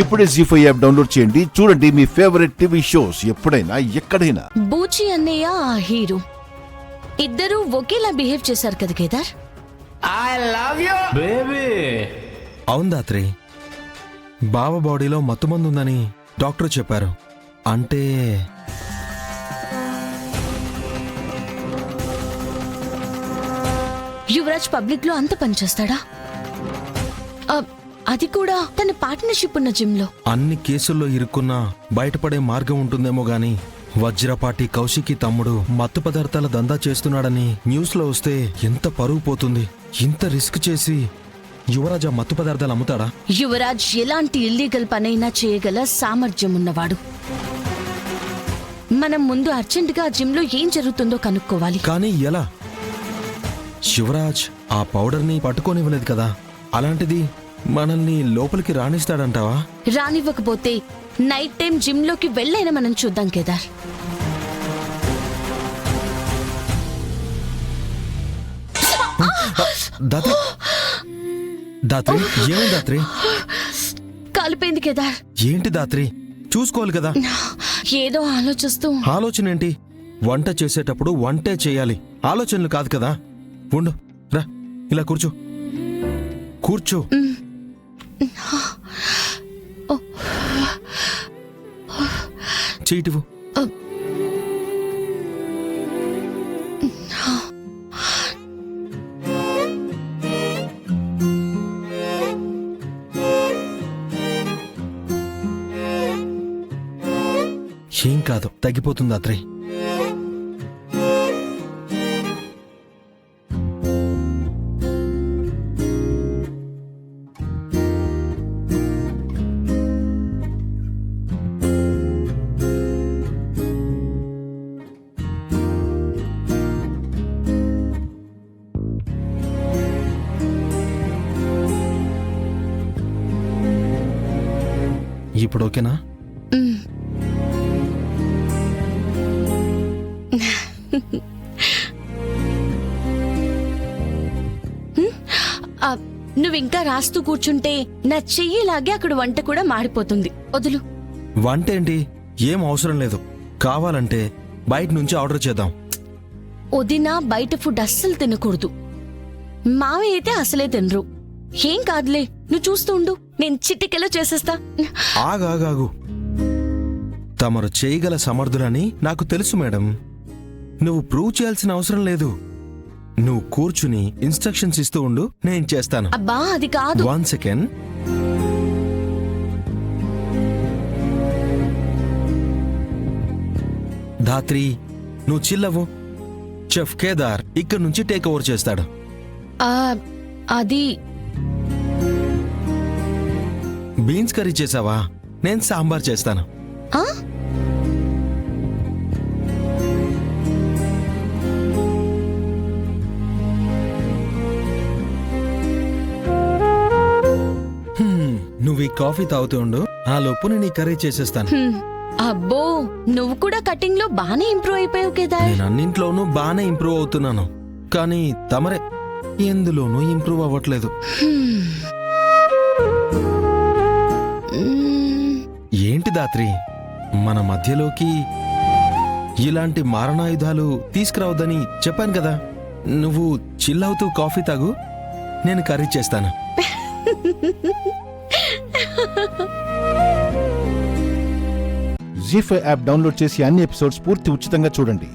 ఇప్పుడే జీ5 app download చేయండి. చూడండి మీ ఫేవరెట్ టీవీ షోస్ ఎప్పుడైనా ఎక్కడైనా. బూచి అన్నయ్య ఆ హీరో ఇద్దరు ఒకేలా బిహేవ్ చేశారు కదా Kedar. I love you baby. అవును దాత్రి, బావ బాడీలో మత్తుమందు ఉందని డాక్టర్ చెప్పారు. అంటే యువరాజ్ పబ్లిక్ లో అంత పనిచేస్తాడా? అది కూడా తన పార్ట్నర్షిప్ ఉన్న జిమ్ లో. అన్ని కేసుల్లో ఇరుక్కున్నా బయటపడే మార్గం ఉంటుందేమో గాని వజ్రపాటి కౌశికి తమ్ముడు మత్తు పదార్థాల దందా చేస్తున్నాడని న్యూస్ లో వస్తే ఎంత పరువు పోతుంది. ఇంత రిస్క్ చేసి యువరాజ్ ఆ మత్తు పదార్థాలు అమ్ముతాడా? యువరాజ్ ఎలాంటి ఇల్లీగల్ పనైనా చేయగల సామర్థ్యం ఉన్నవాడు. మనం ముందు అర్జెంట్ గా జిమ్ లో ఏం జరుగుతుందో కనుక్కోవాలి. కానీ ఎలా? శివరాజ్ ఆ పౌడర్ ని పట్టుకోనివ్వలేదు కదా, అలాంటిది మనల్ని లోపలికి రాణిస్తాడంటావా? రానివ్వకపోతే నైట్ టైం జిమ్ లోకి వెళ్ళైనా మనం చూద్దాం కేదార్. దాత్రి, దాత్రి ఏమైంది దాత్రి? కాలిపోయింది కేదార్. ఏంటి దాత్రి, చూసుకోవాలి కదా. ఏదో ఆలోచిస్తూ. ఆలోచన ఏంటి? వంట చేసేటప్పుడు వంటే చేయాలి, ఆలోచనలు కాదు కదా. ఉండు, రా, ఇలా కూర్చో, కూర్చో. చీటివు. ఏం కాదు, తగ్గిపోతుంది అత్రయ్. ఇప్పుడు ఓకేనా? నువ్వింకా రాస్తూ కూర్చుంటే నా చెయ్యిలాగే అక్కడ వంట కూడా మాడిపోతుంది. వదులు. వంట ఏంటి? ఏం అవసరం లేదు, కావాలంటే బయట నుంచి ఆర్డర్ చేద్దాం. వదినా బయట ఫుడ్ అస్సలు తినకూడదు. మావయ్య అయితే అసలే తినరు. ఏం కాదులే, నువ్వు చూస్తూ ఉండు, నేను చిటికెలో చేసేస్తా. ఆగాగాగు, తమరు చేయగల సమర్థులని నాకు తెలుసు మేడం. నువ్వు ప్రూవ్ చేయాల్సిన అవసరం లేదు. నువ్వు కూర్చుని ఇన్స్ట్రక్షన్స్ ఇస్తూ ఉండు, నేను చేస్తాను. అబ్బా అది కాదు. 1 సెకండ్. ధాత్రి, నువ్వు చిల్లవు. చెఫ్ కేదార్ ఇక్కడ నుంచి టేక్ ఓవర్ చేస్తాడు. అది బీన్స్ కర్రీ చేసావా? నేను సాంబార్ చేస్తాను. నువ్వు ఈ కాఫీ తాగుతూ ఉండు, ఆ లోపు నేను ఈ కర్రీ చేసేస్తాను. అబ్బో, నువ్వు కూడా కటింగ్ లో బానే ఇంప్రూవ్ అయిపోయావు కేదార్. నేను అన్నింట్లోనూ బానే ఇంప్రూవ్ అవుతున్నాను, కానీ తమరే ఎందులోనూ ఇంప్రూవ్ అవ్వట్లేదు. ఏంటి దాత్రి, మన మధ్యలోకి ఇలాంటి మారణాయుధాలు తీసుకురావద్దని చెప్పాను కదా. నువ్వు చిల్లవుతూ కాఫీ తాగు, నేను కర్రీ చేస్తాను. జీ5 యాప్ డౌన్లోడ్ చేసి అన్ని ఎపిసోడ్స్ పూర్తి ఉచితంగా చూడండి.